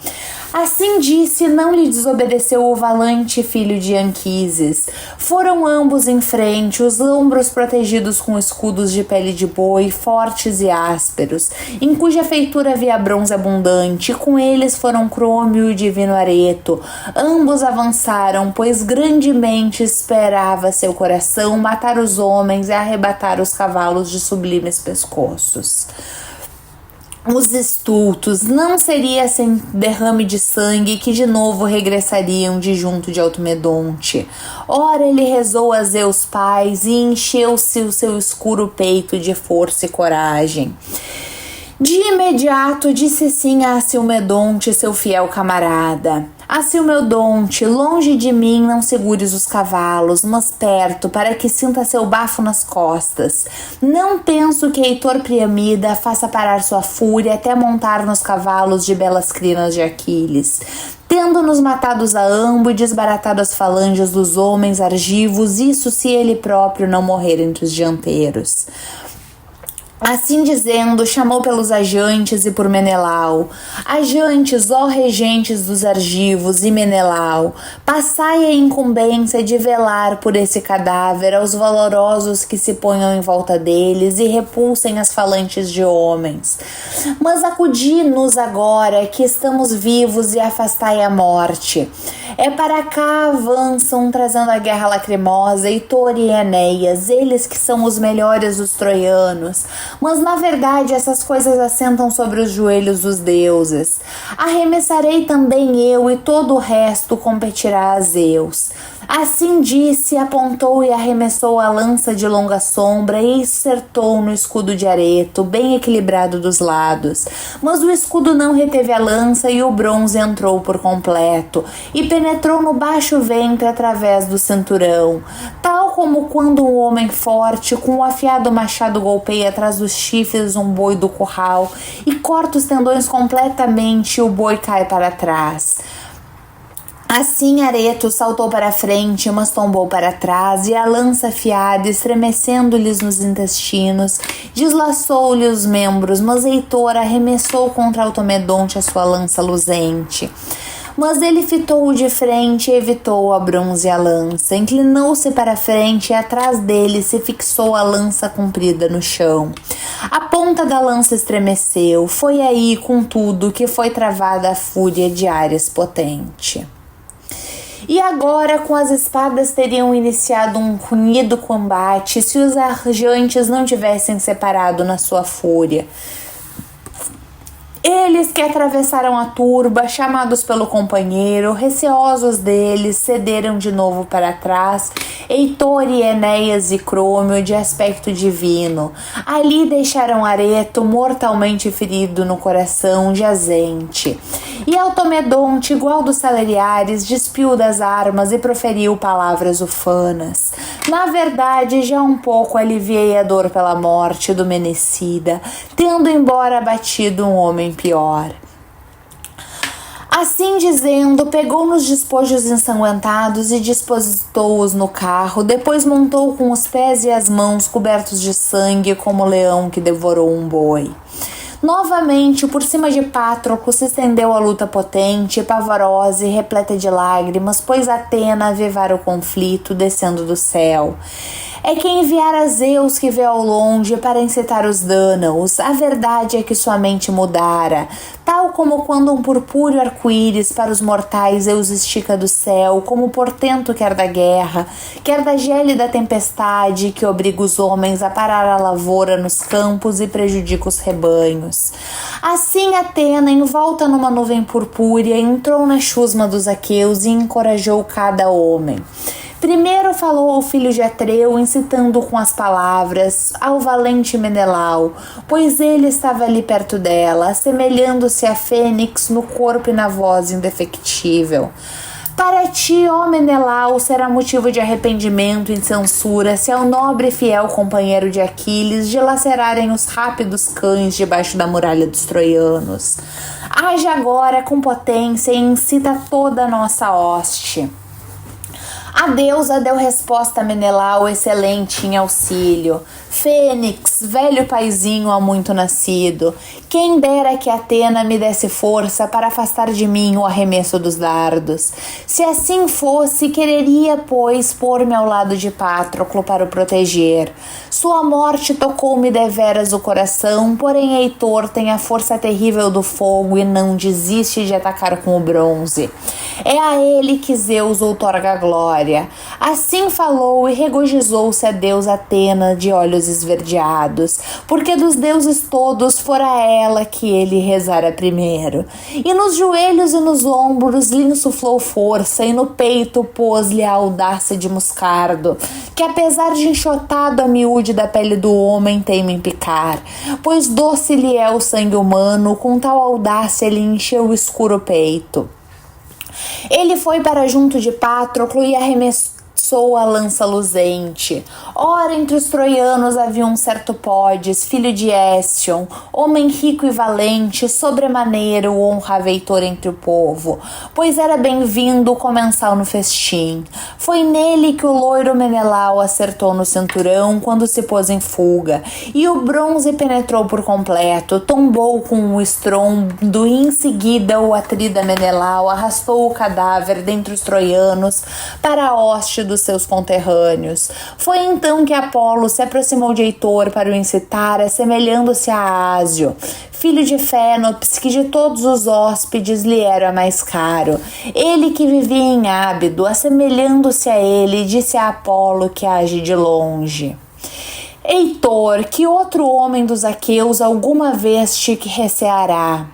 Assim disse, não lhe desobedeceu o valente filho de Anquises. Foram ambos em frente, os ombros protegidos com escudos de pele de boi, fortes e ásperos, em cuja feitura havia bronze abundante, e com eles foram Crômio e o divino Areto. Ambos avançaram, pois grandemente esperava seu coração matar os homens e arrebatar os cavalos de sublimes pescoços. Os estultos, não seria sem derrame de sangue que de novo regressariam de junto de Automedonte. Ora ele rezou a Zeus pais e encheu-se o seu escuro peito de força e coragem. De imediato disse sim a Alcimedonte, seu fiel camarada: Alcimedonte, longe de mim não segures os cavalos, mas perto, para que sinta seu bafo nas costas. Não penso que Heitor Priamida faça parar sua fúria até montar nos cavalos de belas crinas de Aquiles, tendo-nos matados a ambos e desbaratado as falanges dos homens argivos, isso se ele próprio não morrer entre os dianteiros. Assim dizendo, chamou pelos ajantes e por Menelau: Ajantes, ó regentes dos argivos, e Menelau, passai a incumbência de velar por esse cadáver aos valorosos que se ponham em volta deles e repulsem as falanges de homens. Mas acudi-nos agora, que estamos vivos, e afastai a morte. É para cá avançam, trazendo a guerra lacrimosa, Heitor e Enéas, eles que são os melhores dos troianos. Mas na verdade essas coisas assentam sobre os joelhos dos deuses. Arremessarei também eu, e todo o resto competirá a Zeus. Assim disse, apontou e arremessou a lança de longa sombra e acertou no escudo de Areto, bem equilibrado dos lados. Mas o escudo não reteve a lança e o bronze entrou por completo e penetrou no baixo ventre através do cinturão, tal como quando um homem forte com o afiado machado golpeia atrás dos chifres um boi do curral e corta os tendões completamente e o boi cai para trás. Assim Areto saltou para a frente, mas tombou para trás, e a lança afiada, estremecendo-lhes nos intestinos, deslaçou-lhe os membros, mas Heitor arremessou contra Automedonte a sua lança luzente. Mas ele fitou-o de frente e evitou a bronze e a lança. Inclinou-se para a frente e atrás dele se fixou a lança comprida no chão. A ponta da lança estremeceu. Foi aí, contudo, que foi travada a fúria de Áries potente. E agora, com as espadas, teriam iniciado um ruído combate se os argantes não tivessem separado na sua fúria. Eles que atravessaram a turba, chamados pelo companheiro, receosos deles, cederam de novo para trás, Heitor e Enéas e Crômio de aspecto divino. Ali deixaram Areto mortalmente ferido no coração, jazente. E Automedonte, igual dos Salariares, despiu das armas e proferiu palavras ufanas. Na verdade, já um pouco aliviei a dor pela morte do Menecida, tendo embora abatido um homem pior. Assim dizendo, pegou nos despojos ensanguentados e dispositou-os no carro, depois montou com os pés e as mãos cobertos de sangue como o leão que devorou um boi. Novamente, por cima de Patroclo se estendeu a luta potente, pavorosa e repleta de lágrimas, pois Atena avivara o conflito descendo do céu. É que enviara Zeus que vê ao longe para incitar os Dânaos. A verdade é que sua mente mudara, tal como quando um purpúreo arco-íris para os mortais Zeus estica do céu, como portento quer da guerra, quer da gélida tempestade que obriga os homens a parar a lavoura nos campos e prejudica os rebanhos. Assim Atena, envolta numa nuvem purpúrea, entrou na chusma dos aqueus e encorajou cada homem. Primeiro falou ao filho de Atreu, incitando com as palavras ao valente Menelau, pois ele estava ali perto dela, assemelhando-se a fênix no corpo e na voz indefectível. Para ti, ó Menelau, será motivo de arrependimento e censura se ao nobre e fiel companheiro de Aquiles dilacerarem os rápidos cães debaixo da muralha dos troianos. Age agora com potência e incita toda a nossa hoste. A deusa deu resposta a Menelau, excelente em auxílio. Fênix, velho paizinho há muito nascido, quem dera que Atena me desse força para afastar de mim o arremesso dos dardos. Se assim fosse, quereria, pois, pôr-me ao lado de Patroclo para o proteger. Sua morte tocou-me deveras o coração, porém Heitor tem a força terrível do fogo e não desiste de atacar com o bronze. É a ele que Zeus outorga a glória. Assim falou e regozijou-se a deusa Atena de olhos esverdeados, porque dos deuses todos fora ela que ele rezara primeiro. E nos joelhos e nos ombros lhe insuflou força, e no peito pôs-lhe a audácia de Muscardo, que apesar de enxotado a miúde da pele do homem teima em picar, pois doce lhe é o sangue humano, com tal audácia lhe encheu o escuro peito. Ele foi para junto de Patroclo e arremessou a lança luzente. Ora, entre os troianos havia um certo Pódes, filho de Estion, homem rico e valente, sobremaneira o honrava Heitor entre o povo, pois era bem-vindo o comensal no festim. Foi nele que o loiro Menelau acertou no cinturão quando se pôs em fuga, e o bronze penetrou por completo, tombou com um estrondo, e em seguida o atrida Menelau arrastou o cadáver dentre os troianos para a hoste dos seus conterrâneos. Foi então que Apolo se aproximou de Heitor para o incitar, assemelhando-se a Ásio, filho de Fênops, que de todos os hóspedes lhe era mais caro. Ele que vivia em Ábido, assemelhando-se a ele, disse a Apolo que age de longe: Heitor, que outro homem dos aqueus alguma vez te receará?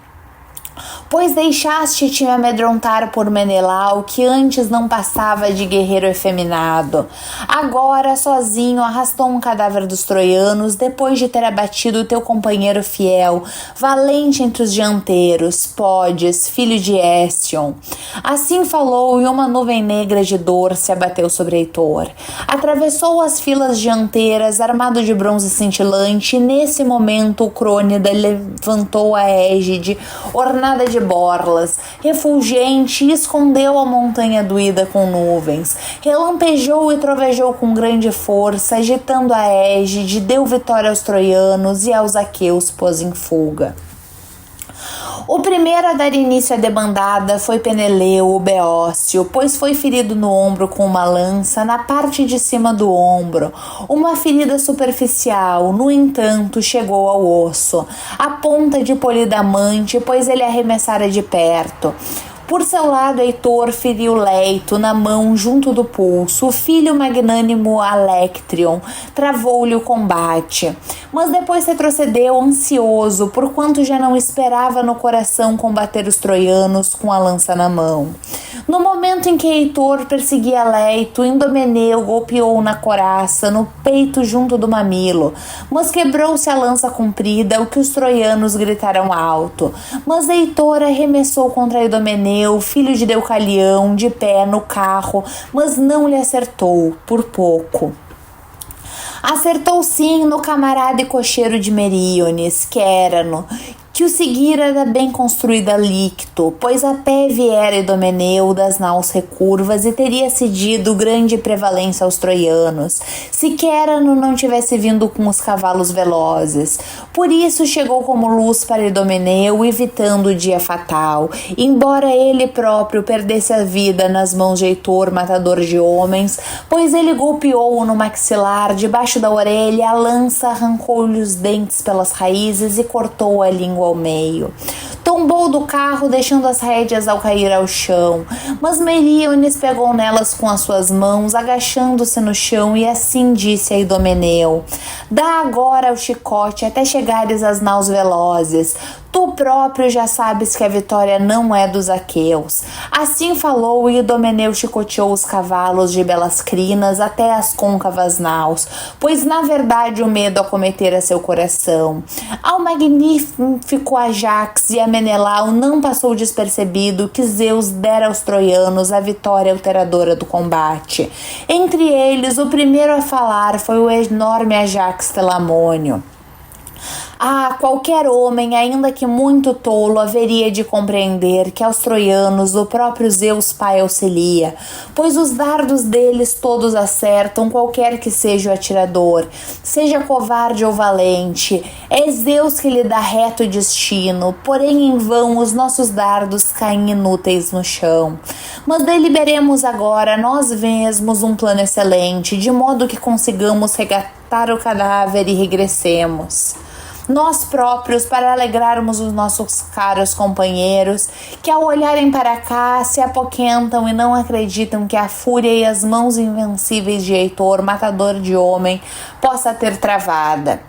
Pois deixaste-te amedrontar por Menelau, que antes não passava de guerreiro efeminado. Agora, sozinho, arrastou um cadáver dos troianos, depois de ter abatido teu companheiro fiel, valente entre os dianteiros, Podes, filho de Estion. Assim falou, e uma nuvem negra de dor se abateu sobre Heitor. Atravessou as filas dianteiras, armado de bronze cintilante, e nesse momento o Crônida levantou a égide, ornada de borlas, refulgente, e escondeu a montanha doída com nuvens. Relampejou e trovejou com grande força, agitando a égide, deu vitória aos troianos e aos aqueus pôs em fuga. O primeiro a dar início à debandada foi Peneleu, o beócio, pois foi ferido no ombro com uma lança na parte de cima do ombro. Uma ferida superficial, no entanto, chegou ao osso, a ponta de polidamante, pois ele arremessara de perto. Por seu lado, Heitor feriu Leito na mão junto do pulso. O filho magnânimo Alectrion travou-lhe o combate, mas depois retrocedeu ansioso, porquanto já não esperava no coração combater os troianos com a lança na mão. No momento em que Heitor perseguia Leito, Idomeneu golpeou na coraça, no peito junto do mamilo, mas quebrou-se a lança comprida, o que os troianos gritaram alto. Mas Heitor arremessou contra Idomeneu, filho de Deucalião, de pé no carro, mas não lhe acertou, por pouco. Acertou sim no camarada e cocheiro de Meríones, Quérano, que o seguira da bem construída Licto, pois a pé viera Idomeneu das naus recurvas e teria cedido grande prevalência aos troianos, se Quérano não tivesse vindo com os cavalos velozes. Por isso chegou como luz para Idomeneu, evitando o dia fatal, embora ele próprio perdesse a vida nas mãos de Heitor, matador de homens, pois ele golpeou-o no maxilar, debaixo da orelha, a lança arrancou-lhe os dentes pelas raízes e cortou a língua ao meio. Tombou do carro, deixando as rédeas ao cair ao chão, mas Meríones pegou nelas com as suas mãos, agachando-se no chão, e assim disse a Idomeneu: dá agora o chicote até chegares às naus velozes. Tu próprio já sabes que a vitória não é dos aqueus. Assim falou, e Idomeneu chicoteou os cavalos de belas crinas até as côncavas naus, pois na verdade o medo acometera seu coração. Ao magnífico Ajax e a Menelau não passou despercebido que Zeus dera aos troianos a vitória alteradora do combate. Entre eles, o primeiro a falar foi o enorme Ajax Telamônio. Qualquer homem, ainda que muito tolo, haveria de compreender que aos troianos o próprio Zeus Pai auxilia, pois os dardos deles todos acertam, qualquer que seja o atirador, seja covarde ou valente. É Zeus que lhe dá reto destino, porém em vão os nossos dardos caem inúteis no chão. Mas deliberemos agora nós mesmos um plano excelente, de modo que consigamos resgatar o cadáver e regressemos nós próprios, para alegrarmos os nossos caros companheiros, que ao olharem para cá se apoquentam e não acreditam que a fúria e as mãos invencíveis de Heitor, matador de homem, possa ter travada.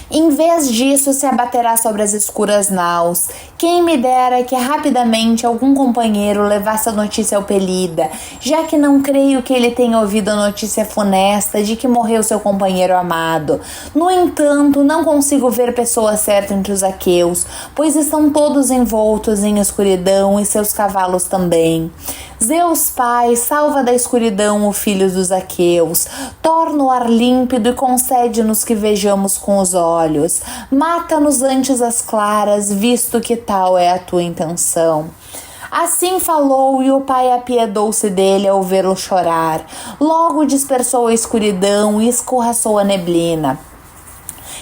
Em vez disso, se abaterá sobre as escuras naus. Quem me dera que rapidamente algum companheiro levasse a notícia ao Pelida, já que não creio que ele tenha ouvido a notícia funesta de que morreu seu companheiro amado. No entanto, não consigo ver pessoa certa entre os aqueus, pois estão todos envoltos em escuridão e seus cavalos também. Zeus Pai, salva da escuridão o filho dos aqueus, torna o ar límpido e concede-nos que vejamos com os olhos. Mata-nos antes as claras, visto que tal é a tua intenção. Assim falou, e o pai apiedou-se dele ao vê-lo chorar. Logo dispersou a escuridão e escorraçou a neblina.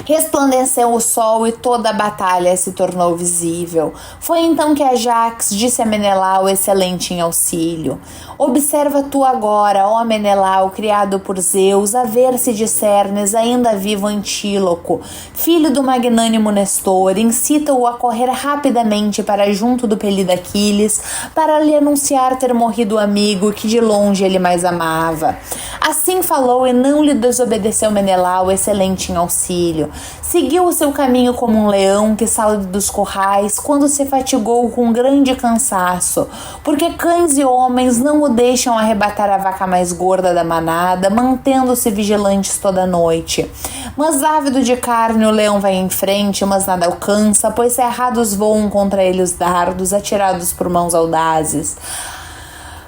Resplandeceu o sol e toda a batalha se tornou visível. Foi então que Ajax disse a Menelau, excelente em auxílio: observa tu agora, ó Menelau, criado por Zeus, a ver se discernes ainda vivo Antíloco, filho do magnânimo Nestor, incita-o a correr rapidamente para junto do Pelida Aquiles, para lhe anunciar ter morrido o amigo que de longe ele mais amava. Assim falou, e não lhe desobedeceu Menelau, excelente em auxílio. trabalho. Seguiu o seu caminho como um leão que sai dos currais quando se fatigou com grande cansaço, porque cães e homens não o deixam arrebatar a vaca mais gorda da manada, mantendo-se vigilantes toda noite. Mas ávido de carne, o leão vai em frente, mas nada alcança, pois cerrados voam contra ele os dardos, atirados por mãos audazes.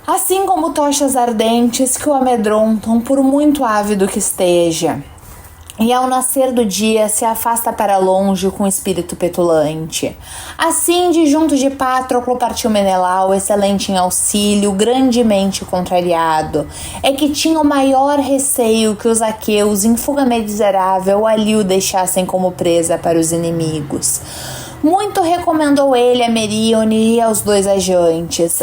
Assim como tochas ardentes que o amedrontam, por muito ávido que esteja. E ao nascer do dia se afasta para longe com espírito petulante. Assim, de junto de Patroclo partiu Menelau, excelente em auxílio, grandemente contrariado. É que tinha o maior receio que os aqueus, em fuga miserável, ali o deixassem como presa para os inimigos. Muito recomendou ele a Meríone e aos dois ajantes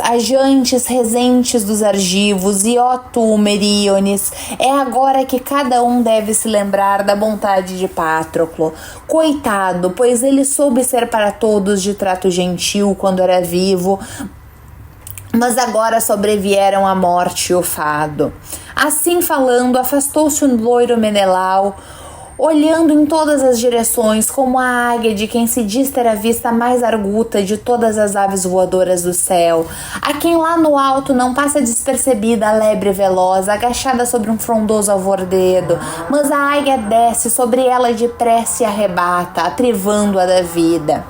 resentes dos argivos, e ó tu, Meríones, é agora que cada um deve se lembrar da bondade de Patroclo. Coitado, pois ele soube ser para todos de trato gentil quando era vivo, mas agora sobrevieram a morte e o fado. Assim falando, afastou-se o loiro Menelau, olhando em todas as direções como a águia de quem se diz ter a vista mais arguta de todas as aves voadoras do céu, a quem lá no alto não passa despercebida a lebre veloz, agachada sobre um frondoso alvordedo, mas a águia desce sobre ela depressa e arrebata, atrivando-a da vida.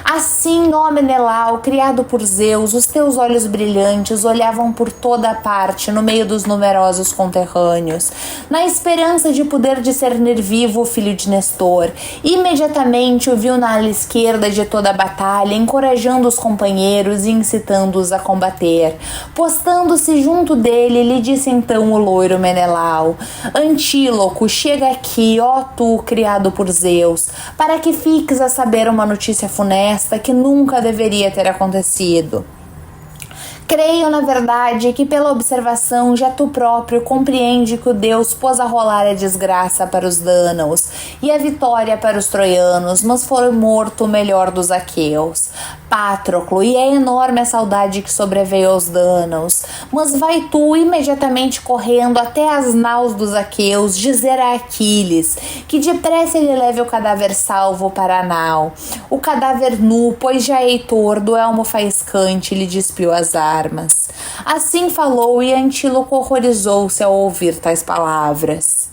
Assim, ó Menelau, criado por Zeus, os teus olhos brilhantes olhavam por toda a parte, no meio dos numerosos conterrâneos, na esperança de poder discernir vivo o filho de Nestor. Imediatamente o viu na ala esquerda de toda a batalha, encorajando os companheiros e incitando-os a combater. Postando-se junto dele, lhe disse então o loiro Menelau: Antíloco, chega aqui, ó tu, criado por Zeus, para que fiques a saber uma notícia funesta que nunca deveria ter acontecido. Creio, na verdade, que pela observação já tu próprio compreende que o Deus pôs a rolar a desgraça para os dânaos e a vitória para os troianos, mas foi morto o melhor dos aqueus, Patroclo, e é enorme a saudade que sobreveio aos dânaos. Mas vai tu imediatamente correndo até as naus dos aqueus dizer a Aquiles que depressa ele leve o cadáver salvo para a nau. O cadáver nu, pois já Heitor, do elmo faiscante, lhe despiu as armas. Assim falou, e Antíloco horrorizou-se ao ouvir tais palavras.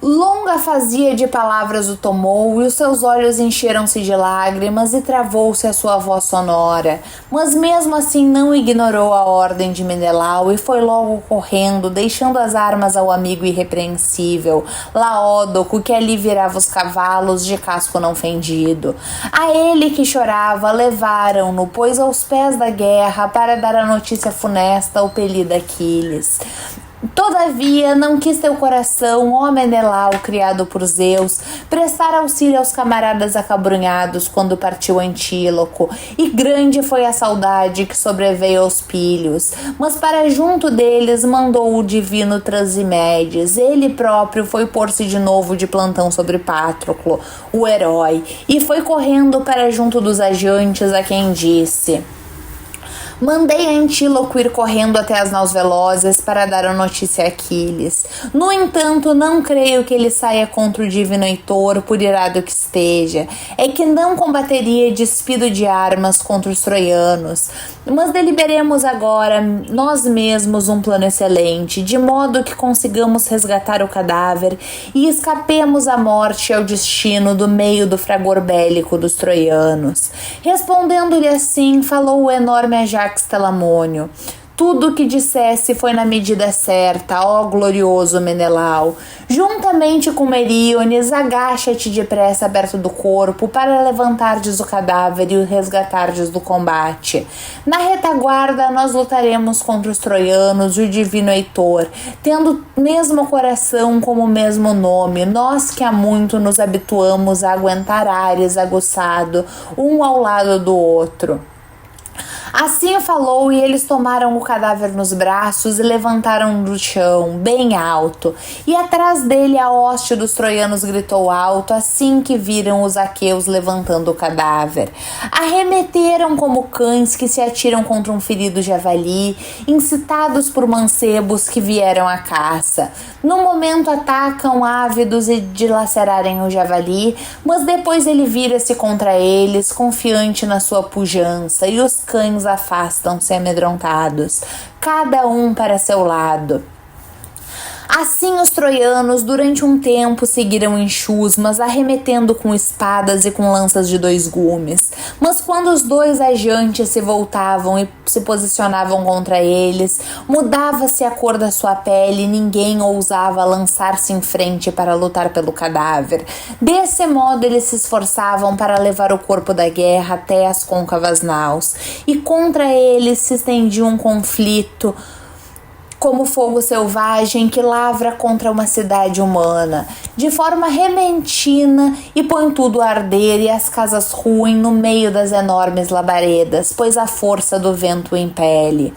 Longa fazia de palavras o tomou, e os seus olhos encheram-se de lágrimas, e travou-se a sua voz sonora. Mas mesmo assim não ignorou a ordem de Menelau, e foi logo correndo, deixando as armas ao amigo irrepreensível, Laódoco, que ali virava os cavalos de casco não fendido. A ele que chorava, levaram-no, pois aos pés da guerra, para dar a notícia funesta ao pelido Aquiles. Todavia, não quis teu coração, ó Menelau, criado por Zeus, prestar auxílio aos camaradas acabrunhados quando partiu Antíloco, e grande foi a saudade que sobreveio aos pilhos. Mas para junto deles mandou o divino Trasimedes. Ele próprio foi pôr-se de novo de plantão sobre Patroclo, o herói, e foi correndo para junto dos ajantes, a quem disse: Mandei a Antíloco ir correndo até as naus velozes para dar a notícia a Aquiles. No entanto, não creio que ele saia contra o divino Heitor, por irado que esteja. É que não combateria despido de armas contra os troianos. Mas deliberemos agora, nós mesmos, um plano excelente, de modo que consigamos resgatar o cadáver e escapemos à morte e ao destino do meio do fragor bélico dos troianos. Respondendo-lhe assim, falou o enorme Ajax Telamônio: Tudo o que dissesse foi na medida certa, ó glorioso Menelau. Juntamente com Meríones, agacha-te depressa perto do corpo para levantardes o cadáver e o resgatardes do combate. Na retaguarda nós lutaremos contra os troianos e o divino Heitor, tendo mesmo coração como o mesmo nome, nós que há muito nos habituamos a aguentar ares aguçado, um ao lado do outro. Assim falou, e eles tomaram o cadáver nos braços e levantaram do chão, bem alto. E atrás dele a hoste dos troianos gritou alto, assim que viram os aqueus levantando o cadáver. Arremeteram como cães que se atiram contra um ferido javali, incitados por mancebos que vieram à caça. No momento atacam ávidos e dilacerarem o javali, mas depois ele vira-se contra eles, confiante na sua pujança, e os cães afastam-se amedrontados, cada um para seu lado. Assim os troianos durante um tempo seguiram em chusmas, arremetendo com espadas e com lanças de 2 gumes. Mas quando os 2 ajantes se voltavam e se posicionavam contra eles, mudava-se a cor da sua pele e ninguém ousava lançar-se em frente para lutar pelo cadáver. Desse modo eles se esforçavam para levar o corpo da guerra até as côncavas naus, e contra eles se estendia um conflito como fogo selvagem que lavra contra uma cidade humana, de forma repentina, e põe tudo a arder e as casas ruem no meio das enormes labaredas, pois a força do vento o impele.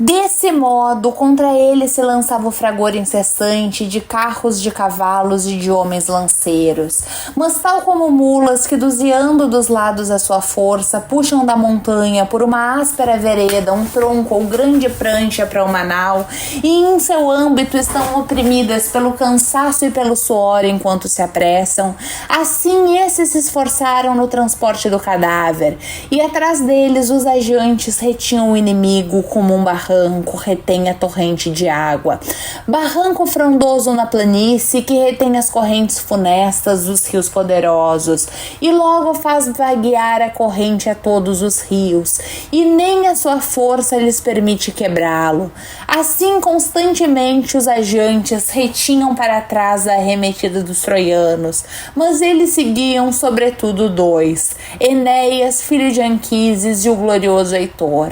Desse modo, contra ele se lançava o fragor incessante de carros de cavalos e de homens lanceiros. Mas tal como mulas que, duziando dos lados a sua força, puxam da montanha por uma áspera vereda um tronco ou grande prancha para uma nau, e em seu âmbito estão oprimidas pelo cansaço e pelo suor enquanto se apressam, assim esses se esforçaram no transporte do cadáver, e atrás deles os ajantes retinham o inimigo como um barranco retém a torrente de água. Barranco frondoso na planície que retém as correntes funestas dos rios poderosos, e logo faz vaguear a corrente a todos os rios, e nem a sua força lhes permite quebrá-lo. Assim, constantemente os ajantes retinham para trás a arremetida dos troianos, mas eles seguiam sobretudo 2, Enéas, filho de Anquises, e o glorioso Heitor.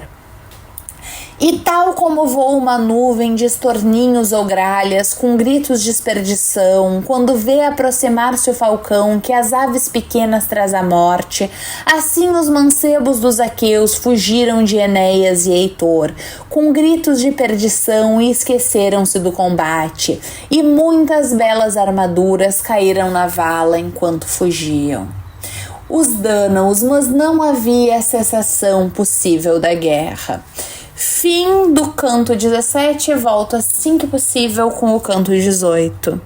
E tal como voa uma nuvem de estorninhos ou gralhas, com gritos de esperdição, quando vê aproximar-se o falcão que as aves pequenas traz à morte, assim os mancebos dos aqueus fugiram de Enéas e Heitor, com gritos de perdição, e esqueceram-se do combate, e muitas belas armaduras caíram na vala enquanto fugiam. Os dânãos, mas não havia cessação possível da guerra. Fim do canto 17, volto assim que possível com o canto 18.